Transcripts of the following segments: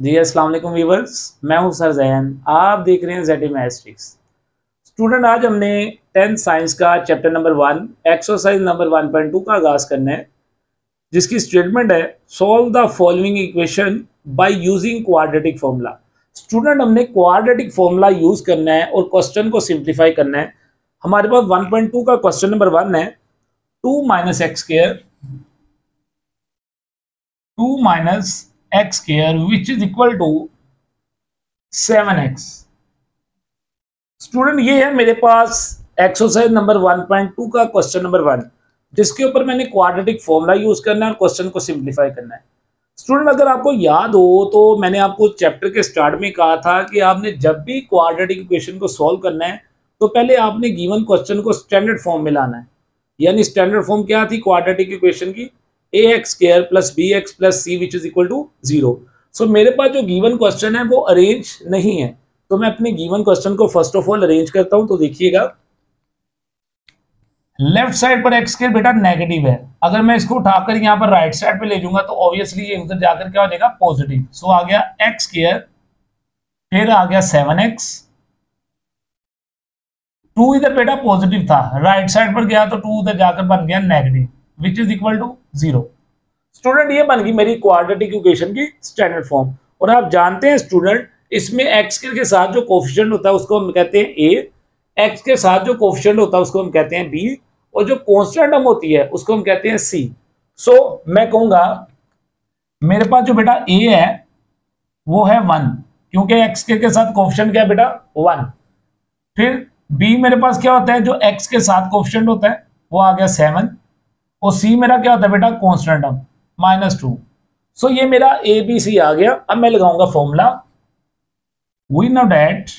जी अस्सलाम वालेकुम व्यूअर्स, मैं हूं सर जैन। आप देख रहे हैं जेड मैथ्स। स्टूडेंट, आज हमने 10th साइंस का चैप्टर नंबर 1 एक्सरसाइज नंबर 1.2 का आगाज करना है, जिसकी स्टेटमेंट है solve the following equation by using quadratic formula. Student, हमने क्वाड्रेटिक फॉर्मूला यूज करना है और क्वेश्चन को सिंप्लीफाई करना है। हमारे पास 1.2 का क्वेश्चन नंबर 1 है 2 minus x square 2 minus x square which is equal to 7x। Student, ये है मेरे पास एक्सरसाइज नंबर 1.2 का क्वेश्चन नंबर 1, जिसके ऊपर मैंने क्वाड्रेटिक फॉर्मूला यूज करना है और क्वेश्चन को सिंप्लीफाई करना है। स्टूडेंट, अगर आपको याद हो तो मैंने आपको चैप्टर के स्टार्ट में कहा था कि आपने जब भी क्वाड्रेटिक इक्वेशन को सॉल्व करना है तो पहले आपने गिवन क्वेश्चन को स्टैंडर्ड फॉर्म में लाना है। यानी स्टैंडर्ड फॉर्म क्या थी क्वाड्रेटिक इक्वेशन की? ax square plus bx plus c which is equal to 0। So मेरे पास जो गिवन क्वेश्चन है वो अरेंज नहीं है, तो मैं अपने गिवन क्वेश्चन को फर्स्ट ऑफ ऑल अरेंज करता हूं। तो देखिएगा, लेफ्ट साइड पर एक्स स्क्वायर बेटा नेगेटिव है। अगर मैं इसको उठाकर यहां पर राइट साइड पे ले जाऊंगा तो ऑब्वियसली ये उधर जाकर क्या हो जाएगा? पॉजिटिव। सो आ गया एक्स स्क्वायर, फिर आ गया 7x। 2 इधर बेटा पॉजिटिव था, राइट साइड पर गया तो 2 उधर जाकर बन गया negative which is equal to 0। Student, ये बन गई मेरी क्वाड्रेटिक इक्वेशन की स्टैंडर्ड फॉर्म। और आप जानते हैं स्टूडेंट, इसमें एक्स के साथ जो कोफिशिएंट होता है उसको हम कहते हैं ए, एक्स के साथ जो कोफिशिएंट होता है उसको हम कहते हैं बी, और जो कांस्टेंट टर्म होती है उसको हम कहते हैं सी। सो मैं कहूंगा मेरे पास जो बेटा ए है वो है 1, क्योंकि एक्स के साथ कोफिशिएंट क्या है बेटा? 1। फिर बी मेरे पास क्या होता है? जो एक्स के साथ कोफिशिएंट होता है वो आ गया 7, और सी मेरा क्या होता है बेटा? Constant term -2। सो ये मेरा ए बी सी आ गया। अब मैं लगाऊंगा फॉर्मूला। वी नो डैट,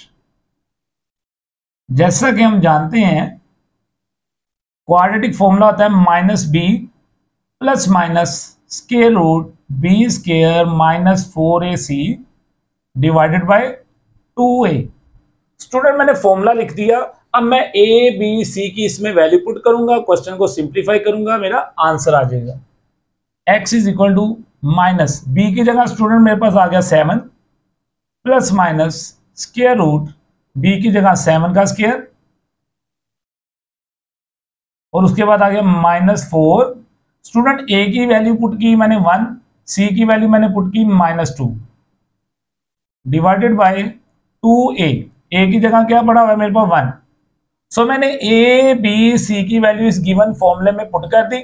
जैसा कि हम जानते हैं क्वाड्रेटिक फॉर्मूला होता है -b plus minus square root B square -4ac divided by 2a। Student, मैंने फॉर्मूला लिख दिया। अब मैं ए बी सी की इसमें वैल्यू पुट करूंगा, क्वेश्चन को सिंप्लीफाई करूंगा, मेरा आंसर आ जाएगा x is equal to minus B की जगह स्टूडेंट मेरे पास आ गया 7 plus minus square root B की जगह 7 का स्क्वायर, और उसके बाद आ गया -4। स्टूडेंट, ए की वैल्यू पुट की मैंने 1, सी की वैल्यू मैंने पुट की -2 डिवाइडेड बाय 2a। ए की जगह क्या पड़ा हुआ है मेरे पास? 1। सो मैंने ए बी सी की वैल्यू इस गिवन फॉर्मूले में पुट कर दी।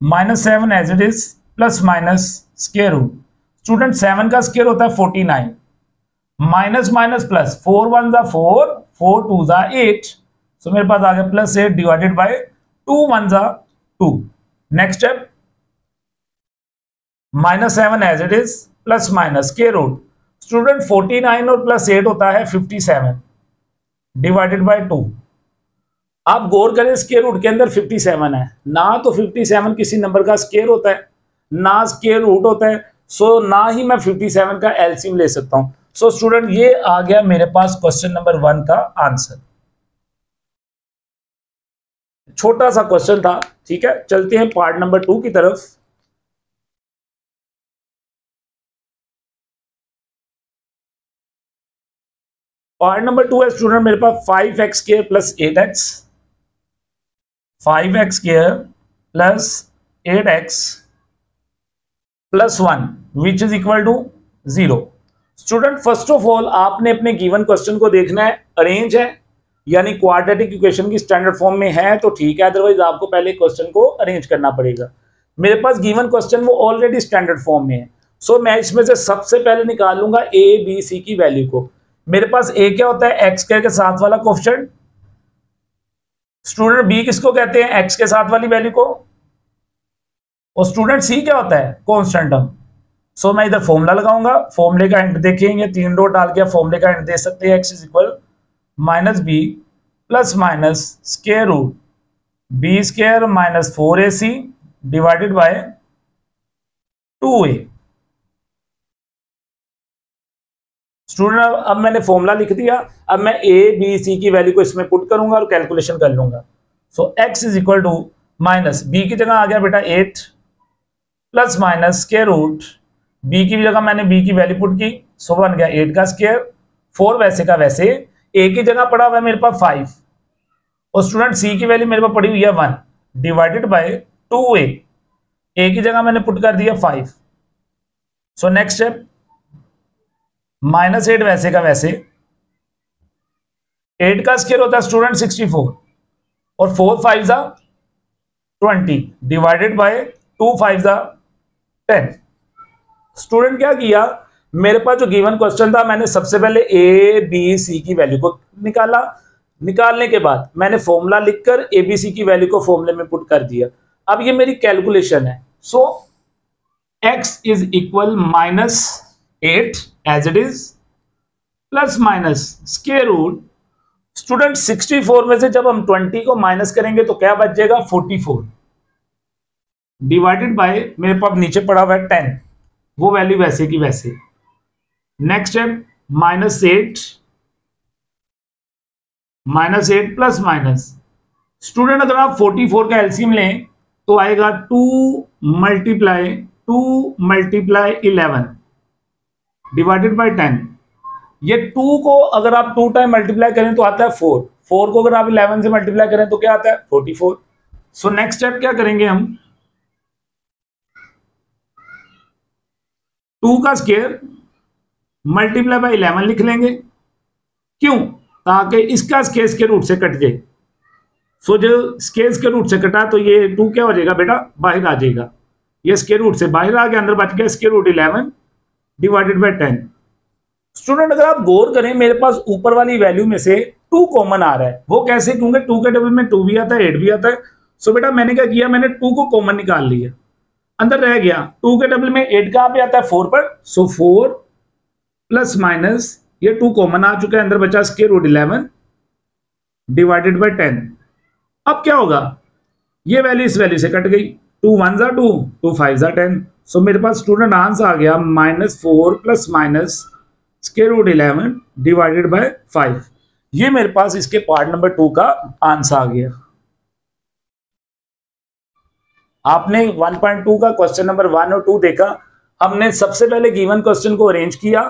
-7 as it is plus minus square root. Student, 7 का स्क्वायर होता है 49, माइनस माइनस प्लस, 4 1 जा 4, 4 2 जा 8। सो मेरे पास आ गया +8 डिवाइडेड बाय 2 1 जा 2। Next step, -7 as it is plus minus square root. Student, 49 और +8 होता है 57 डिवाइडेड बाय 2। आप गौर करें, स्क्वायर रूट के अंदर 57 है ना, तो 57 किसी नंबर का स्क्वायर होता है ना स्क्वायर रूट होता है। सो ना ही मैं 57 का एलसीएम ले सकता हूं। सो स्टूडेंट, ये आ गया मेरे पास क्वेश्चन नंबर 1 का आंसर। छोटा सा क्वेश्चन था, ठीक है। चलते हैं पार्ट नंबर 2 की तरफ। पार्ट नंबर 2 है स्टूडेंट मेरे पास 5x square plus 8x, 5x square plus 8x plus 1 which is equal to 0। Student, first of all आपने अपने गिवन क्वेश्चन को देखना है अरेंज है, यानी क्वाड्रेटिक इक्वेशन की स्टैंडर्ड फॉर्म में है तो ठीक है, अदरवाइज आपको पहले क्वेश्चन को अरेंज करना पड़ेगा। मेरे पास गिवन क्वेश्चन वो ऑलरेडी स्टैंडर्ड फॉर्म में है। सो मैं इसमें से सबसे पहले निकालूंगा ए बी सी की वैल्यू को। मेरे पास ए क्या होता है? एक्स के साथ वाला कोफिशिएंट। स्टूडेंट, बी किसको कहते हैं? एक्स के साथ वाली वैल्यू को। और स्टूडेंट, सी क्या होता है? Constant term. सो मैं इधर फॉर्मूला लगाऊंगा। फॉर्मूले का हिंट देखेंगे, 3 डॉट डाल के फॉर्मूले का हिंट दे सकते हैं। X is equal -b plus minus square root B square -4ac divided by 2a। Student, अब मैंने फॉर्मूला लिख दिया। अब मैं ए बी सी की वैल्यू को इसमें पुट करूंगा और कैलकुलेशन कर लूंगा। So x is equal to minus B की जगह आ गया बेटा 8 plus minus square root B की जगह मैंने बी की वैल्यू पुट की, सो बन गया 8 का स्क्वायर, 4 वैसे का वैसे, ए की जगह पड़ा हुआ है मेरे पास 5 और स्टूडेंट सी की वैल्यू मेरे पास पड़ी हुई है 1 डिवाइडेड बाय 2a, ए की जगह मैंने पुट कर दिया 5। सो नेक्स्ट स्टेप, -8 वैसे का वैसे, 8 का स्क्वायर होता है स्टूडेंट 64 और 4 5 20 डिवाइडेड बाय 2 5 10। स्टूडेंट क्या किया, मेरे पास जो गिवन क्वेश्चन था मैंने सबसे पहले ए बी सी की वैल्यू को निकाला, निकालने के बाद मैंने फॉर्मूला लिखकर ए बी सी की वैल्यू को फॉर्मूले में पुट कर दिया। अब ये मेरी कैलकुलेशन है, so x is equal -8 as it is plus minus square root, student 64 में से जब हम 20 को माइनस करेंगे तो क्या बच जाएगा 44 डिवाइडेड बाय मेरे पास नीचे पड़ा हुआ है 10, वो वैल्यू वैसे की वैसे। नेक्स्ट है -8 प्लस माइनस, स्टूडेंट अगर आप 44 का एलसीएम लें तो आएगा 2 मल्टीप्लाई 11 डिवाइडेड बाय 10। ये 2 को अगर आप 2 टाइम मल्टीप्लाई करें तो आता है 4, 4 को अगर आप 11 से मल्टीप्लाई करें तो क्या आता है 44। सो नेक्स्ट स्टेप क्या करेंगे हम, 2 का स्क्वायर मल्टीप्लाई बाय 11 लिख लेंगे, क्यों, ताकि इसका स्क्वायर के रूट से कट जाए। सो जो स्क्वायर के रूट से कटा तो ये 2 क्या हो जाएगा बेटा बाहर आ जाएगा, ये स्क्वायर रूट से बाहर आ गया, अंदर बच गया square root 11 divided by 10। Student अगर आप गौर करें मेरे पास ऊपर वाली वैल्यू में से 2 कॉमन आ रहा है, वो कैसे, क्योंकि 2 के टेबल में 2 भी आता है 8 भी आता है। सो बेटा मैंने क्या किया, मैंने 2 को कॉमन निकाल लिया, अंदर रह गया 2 के टेबल में 8 कहां पे आता है 4 पर, सो 4 प्लस माइनस ये 2 कॉमन आ चुका है, अंदर बचा स्क्वायर रूट 11 डिवाइडेड बाय 10। अब क्या होगा, ये वैल्यू इस वैल्यू से कट गई, 2 1 ज़ा 2 2 5 ज़ा 10। सो मेरे पास स्टूडेंट आंसर आ गया -4 plus minus square root 11 divided by 5। ये मेरे पास इसके पार्ट नंबर 2 का आंसर आ गया। आपने 1.2 का क्वेश्चन नंबर 1 और 2 देखा। हमने सबसे पहले गिवन क्वेश्चन को अरेंज किया,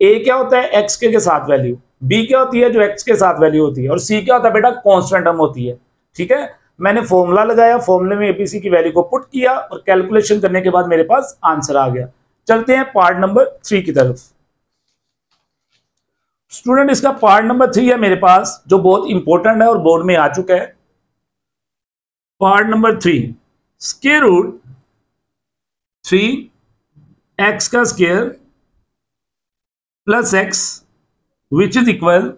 ए क्या होता है एक्स के साथ वैल्यू, बी क्या होती है जो एक्स के साथ वैल्यू होती है, और सी क्या होता है बेटा कांस्टेंट टर्म होती है। ठीक है, मैंने फॉर्मूला लगाया, फॉर्मूले में एपीसी की वैल्यू को पुट किया और कैलकुलेशन करने के बाद मेरे पास आंसर आ गया। चलते हैं पार्ट नंबर 3 की तरफ। स्टूडेंट इसका पार्ट नंबर 3 है मेरे पास, जो बहुत इंपॉर्टेंट है और बोर्ड में आ चुका है। Part number 3, square root 3 X का square plus X which is equal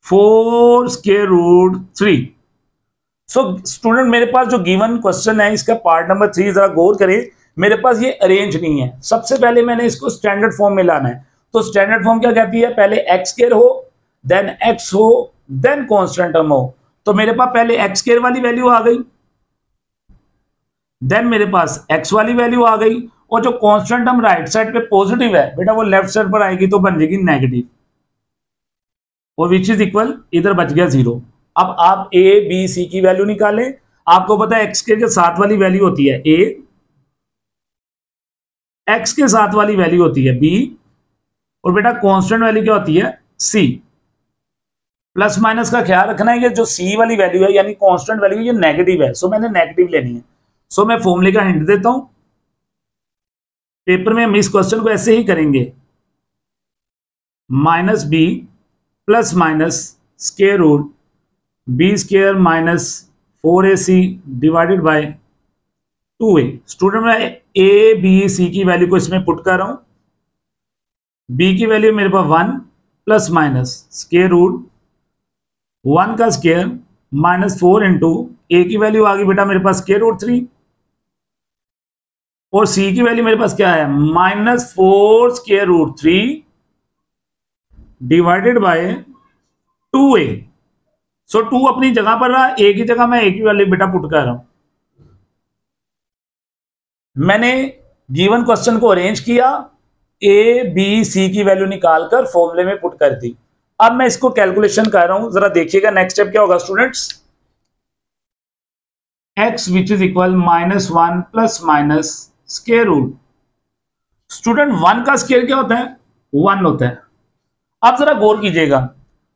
4 square root 3। So student मेरे पास जो गिवन क्वेश्चन है इसका पार्ट नंबर 3 जरा गौर करें, मेरे पास ये अरेंज नहीं है। सबसे पहले मैंने इसको स्टैंडर्ड फॉर्म में लाना है, तो स्टैंडर्ड फॉर्म क्या कहती है, पहले एक्स स्क्वायर हो देन एक्स हो देन कांस्टेंट टर्म हो। तो मेरे पास पहले एक्स स्क्वायर वाली वैल्यू आ गई, देन मेरे पास एक्स वाली वैल्यू आ गई, और जो कांस्टेंट टर्म राइट साइड पे पॉजिटिव है बेटा वो लेफ्ट साइड पर आएगी तो बन जाएगी नेगेटिव, और विच इज इक्वल इधर बच गया 0। अब आप ए बी सी की वैल्यू निकालें, आपको पता है एक्स के साथ वाली वैल्यू होती है ए, एक्स के साथ वाली वैल्यू होती है बी, और बेटा कांस्टेंट वैल्यू क्या होती है सी। प्लस माइनस का ख्याल रखना है, ये जो सी वाली वैल्यू है यानी कांस्टेंट वैल्यू ये नेगेटिव है, सो मैंने नेगेटिव लेनी है। सो मैं फॉर्मूले का हिंट देता हूं, पेपर में हम इस क्वेश्चन को ऐसे ही करेंगे, minus B plus minus square root B square minus 4ac divided by 2a। Student मैं ए बी सी की वैल्यू को इसमें पुट कर रहा हूं, बी की वैल्यू मेरे पास 1 प्लस माइनस स्क्वायर रूट 1 का स्क्वायर माइनस 4 इंटू ए की वैल्यू आ गई बेटा मेरे पास स्क्वायर रूट 3, और सी की वैल्यू मेरे पास क्या है -4 square root 3 divided by 2a। So 2 अपनी जगह पर रहा, ए की जगह मैं ए की वैल्यू बेटा पुट कर रहा हूं। मैंने गिवन क्वेश्चन को अरेंज किया, ए बी सी की वैल्यू निकालकर फॉर्मूले में पुट कर दी। अब मैं इसको कैलकुलेशन कर रहा हूं, जरा देखिएगा नेक्स्ट स्टेप क्या होगा students, x which is equal -1 plus minus square root student 1 का स्केयर क्या होता है? 1 होता है। अब जरा गौर कीजिएगा,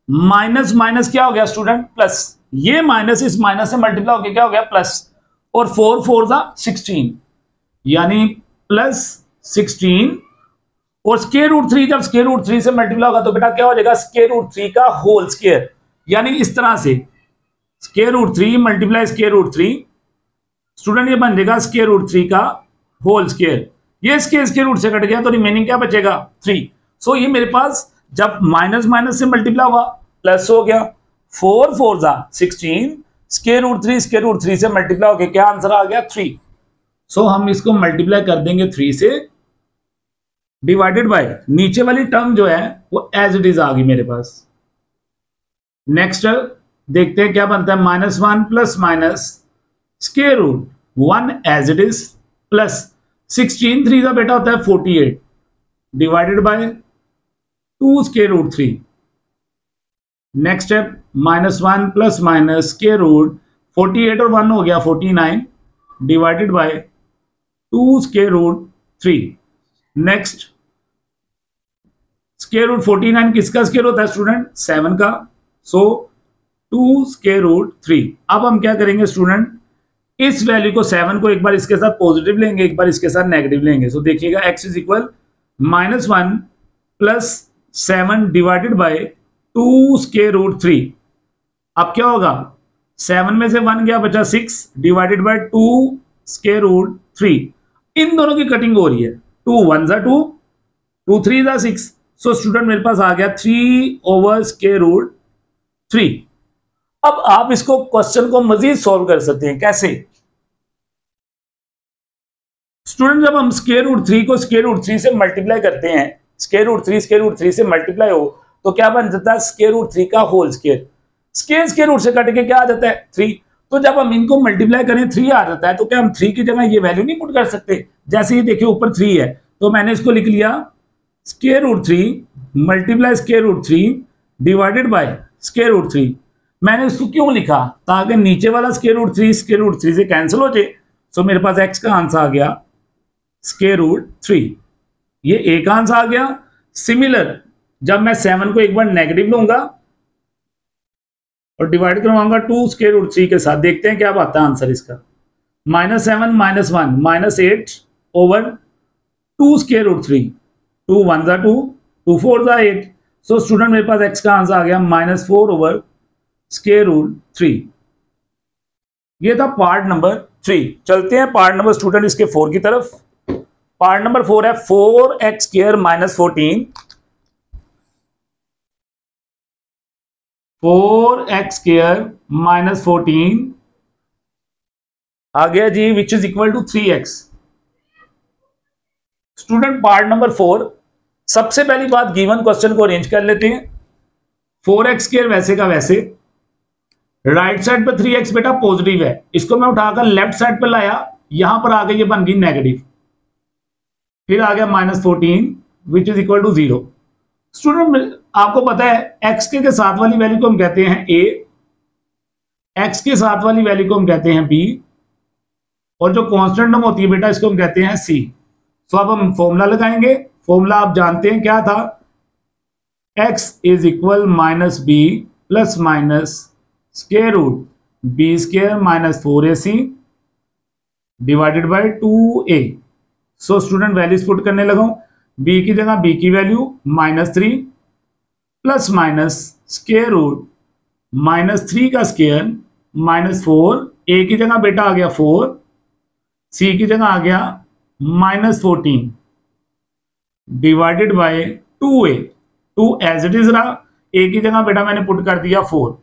माइनस माइनस क्या हो गया स्टूडेंट? प्लस। ये माइनस इस माइनस से मल्टीप्लाई होकर क्या हो गया? प्लस। और 4 4 जा 16, यानी प्लस 16। और स्केयर रूट 3 जब स्केयर रूट 3 से मल्टीप्लाई होगा तो बेटा क्या हो जाएगा? स्केयर रूट 3 का होल स्केयर। यानी इस तरह से square root 3 multiply square root 3, student ये बन जाएगा स्केयर रूट 3 का होल स्केयर। ये स्केयर रूट से कट गया तो रिमेनिंग क्या बचेगा? 3। सो ये मेरे पास जब माइनस माइनस से मल्टीप्लाई हुआ प्लस हो गया। 4 4 जा 16, स्केयर रूट 3 से मल्टीप्लाई होकर क्या आंसर आ गया? 3। सो हम इसको मल्टीप्लाई कर देंगे 3 से, डिवाइडेड बाय नीचे वाली टर्म जो है वो एज इट इज आ गई मेरे पास। नेक्स्ट देखते हैं क्या बनता है। -1 plus minus square root 1 as it is plus 16 3 का बेटा होता है 48 divided by 2 square root 3। Next step -1 plus minus square root 48 और 1 हो गया 49 divided by 2 square root 3। Next square root 49 किसका स्केयर होता है स्टूडेंट? 7 का। So 2 square root 3। अब हम क्या करेंगे स्टूडेंट, इस वैल्यू को 7 को एक बार इसके साथ पॉजिटिव लेंगे, एक बार इसके साथ नेगेटिव लेंगे। सो देखिएगा x is equal -1 plus 7 divided by 2 square root 3। अब क्या होगा? 7 में से 1 गया बचा 6 डिवाइडेड बाय 2 स्केयर रूट 3। इन दोनों की कटिंग हो रही है। 2 1 जा 2, 2 3 जा 6। सो स्टूडेंट मेरे पास आ गया 3 ओवर स्केयर रूट 3। अब आप इसको क्वेश्चन को मजीद सॉल्व कर सकते हैं। कैसे स्टूडेंट? जब हम स्केयर रूट 3 को स्केयर रूट 3 से मल्टीप्लाई करते हैं, स्केयर रूट 3 से मल्टीप्लाई हो तो क्या बन जाता है? स्केयर रूट 3 का होल स्केयर। स्केयर रूट से कट के क्या आ जाता है? 3। तो जब हम इनको मल्टीप्लाई करें 3 आ जाता है, तो क्या हम 3 की जगह ये वैल्यू नहीं पुट कर सकते? जैसे ये देखिए ऊपर 3 है तो मैंने इसको लिख लिया square root 3 multiply square root 3 divided by square root 3। मैंने इसको क्यों लिखा? ताकि नीचे वाला स्केयर रूट 3 से कैंसिल हो जाए। सो मेरे पास x का आंसर आ गया स्केयर रूट 3। ये a का आंसर आ गया। सिमिलर जब मैं 7 को एक बार नेगेटिव लूंगा और डिवाइड करवाऊंगा 2 स्केयर रूट 3 के साथ, देखते हैं क्या आता है आंसर इसका। -7 -1 -8 ओवर 2 स्केयर रूट 3। 2 1 जा 2, 2 4 जा 8। सो स्टूडेंट मेरे पास x का आंसर आ गया -4 ओवर स्केयर रूट 3। ये था पार्ट नंबर 3। चलते हैं पार्ट नंबर स्टूडेंट इसके 4 की तरफ। पार्ट नंबर 4 है 4x स्क्वायर -14, 4x स्क्वायर -14 आ गया जी, which is equal to 3x। Student part number 4, सबसे पहली बात गिवन क्वेश्चन को अरेंज कर लेते हैं। 4x स्क्वायर वैसे का वैसे, राइट साइड पर 3x बेटा पॉजिटिव है, इसको मैं उठाकर लेफ्ट साइड पर लाया, यहां पर आगे ये बन गई नेगेटिव, फिर आ गया -14 which is equal to 0। Student आपको पता है x के साथ वाली वैल्यू को हम कहते हैं a, x के साथ वाली वैल्यू को हम कहते हैं b, और जो कांस्टेंट टर्म होती है बेटा इसको हम कहते हैं c। तो अब हम फॉर्मूला लगाएंगे। फॉर्मूला आप जानते हैं क्या था? x is equal -b plus minus square root b square -4ac divided by 2a। So student values put करने लगा, b की जगह b की value -3 plus minus square root -3 का स्क्वायर -4, a की जगह बेटा आ गया 4, c की जगह आ गया -14 divided by 2a। 2 as it is रहा, a की जगह बेटा मैंने पुट कर दिया 4,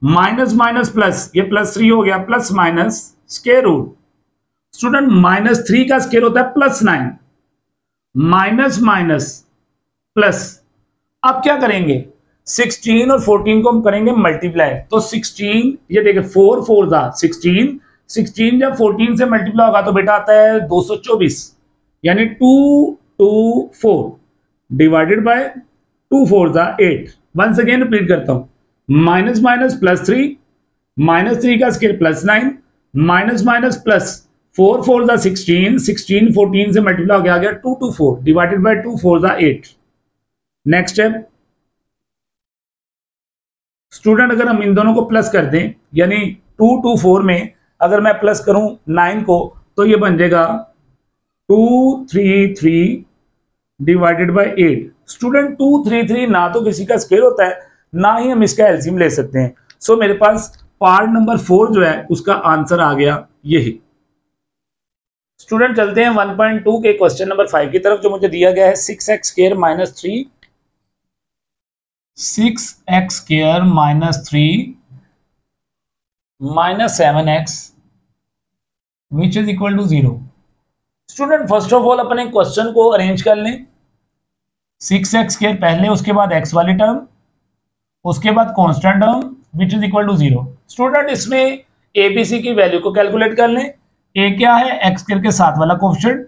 माइनस माइनस प्लस, ये +3 हो गया, plus minus square root. Student -3 का स्क्वायर होता है +9, माइनस माइनस प्लस। अब क्या करेंगे? 16 और 14 को हम करेंगे मल्टीप्लाई। तो 16, ये देखिए 4 4 था 16, 16 जब 14 से मल्टीप्लाई होगा तो बेटा आता है 224, यानी 224 डिवाइडेड बाय 2 4 था 8। वंस अगेन रिपीट करता हूं, माइनस माइनस +3, -3 का स्क्वायर +9, माइनस माइनस प्लस 4 4 दा 16, 16 14 से मल्टीप्लाई हो गया, आ गया 2 2 4 डिवाइडेड बाय 2 4 दा 8। नेक्स्ट स्टेप स्टूडेंट, अगर हम इन दोनों को प्लस कर दें, यानी 2 2 4 में अगर मैं प्लस करूं 9 को, तो ये बन जाएगा 2 3 3 डिवाइडेड बाय 8। स्टूडेंट 2 3 3 ना तो किसी का स्क्वायर होता है, ना ही हम इसका एलसीएम ले सकते हैं। सो मेरे पास पार्ट नंबर 4 जो है उसका आंसर आ गया यही। स्टूडेंट चलते हैं 1.2 के क्वेश्चन नंबर 5 की तरफ, जो मुझे दिया गया है 6x square minus 3 6x square minus 3 minus 7x which is equal to 0। Student first of all अपने क्वेश्चन को अरेंज कर लें। 6x स्क्वायर पहले, उसके बाद x वाली टर्म, उसके बाद constant term which is equal to 0। Student इसमें एबीसी की वैल्यू को कैलकुलेट कर लें। ए क्या है, एक्स स्क्वायर के साथ वाला कोएफिशिएंट,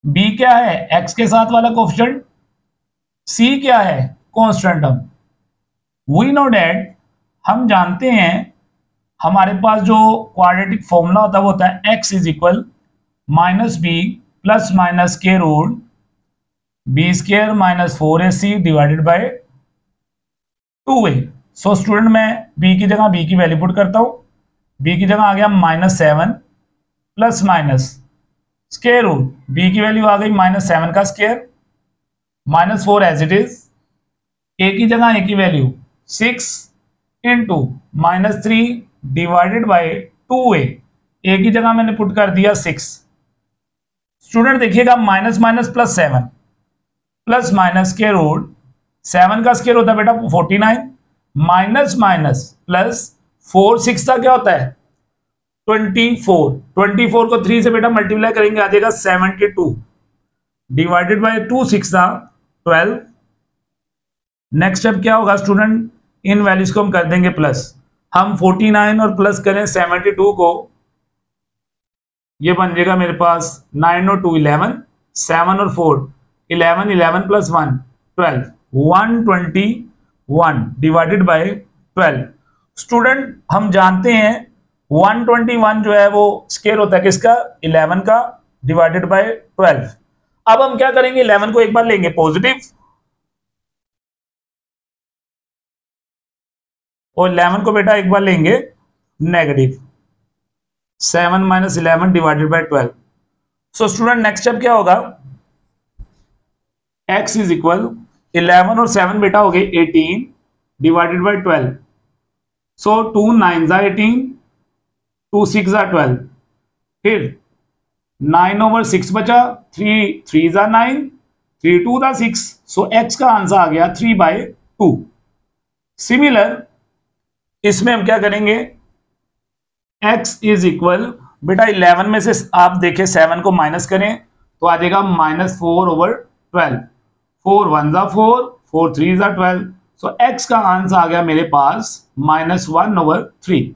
बी क्या है, एक्स के साथ वाला कोएफिशिएंट, सी क्या है, constant term. We know that, हम जानते हैं हमारे पास जो क्वाड्रेटिक फॉर्मूला होता है वो होता है X is equal minus B plus minus के root B square minus 4ac divided by 2a। So student मैं बी की जगह बी की वैल्यू पुट करता हूं। बी की जगह आ गया -7 plus minus square root, B की वैल्यू आ गई -7 का square minus 4 as it is. A की जगह ए की value 6 into -3 divided by 2a। A की जगह मैंने पुट कर दिया 6। स्टूडेंट देखिएगा minus minus plus 7 plus minus square root, 7 का स्क्वायर होता है बेटा 49, माइनस माइनस प्लस 4 6 का क्या होता है 24। 24 को 3 से बेटा मल्टीप्लाई करेंगे, आ जाएगा 72 डिवाइडेड बाय 2 6 12। नेक्स्ट स्टेप क्या होगा स्टूडेंट, इन वैल्यूज को हम कर देंगे प्लस। हम 49 और प्लस करें 72 को, ये बन जाएगा मेरे पास 9 और 2 11, 7 और 4 11, 11 प्लस 1 12, 121 डिवाइडेड बाय 12। स्टूडेंट हम जानते हैं 121 जो है वो स्क्वायर होता है किसका, 11 का डिवाइडेड बाय 12। अब हम क्या करेंगे, 11 को एक बार लेंगे पॉजिटिव और 11 को बेटा एक बार लेंगे negative. 7 minus 11 divided bye 12। So student next step क्या होगा, x इज इक्वल 11 और 7 बेटा हो गए 18 डिवाइडेड बाय 12। सो 2 9 18, 2 6 12, फिर 9 ओवर 6 बचा, 3 3 9, 3 2 6। सो x का आंसर आ गया 3/2। सिमिलर इसमें हम क्या करेंगे, x इज इक्वल बेटा 11 में से आप देखें 7 को माइनस करें तो आ जाएगा -4 ओवर 12। 4 1 4, 4 3 12। सो x का आंसर आ गया मेरे पास -1 ओवर 3।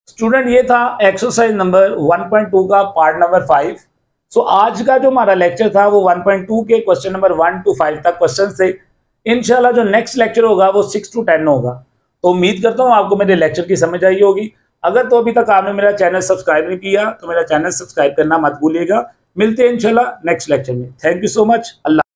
स्टूडेंट ये था एक्सरसाइज नंबर 1.2 का पार्ट नंबर 5। सो आज का जो हमारा लेक्चर था वो 1.2 के क्वेश्चन नंबर 1 to 5 तक क्वेश्चन से। इंशाल्लाह जो नेक्स्ट लेक्चर होगा वो 6 to 10 होगा। तो उम्मीद करता हूँ आपको मेरे लेक्चर की समझ आई होगी। अगर तो अभी तक आपने मेरा चैनल सब्सक्राइब नहीं किया तो मेरा चैनल सब्सक्राइब करना मत भूलिएगा। मिलते हैं इंशाल्लाह नेक्स्ट लेक्चर में। Thank you so much. Allah.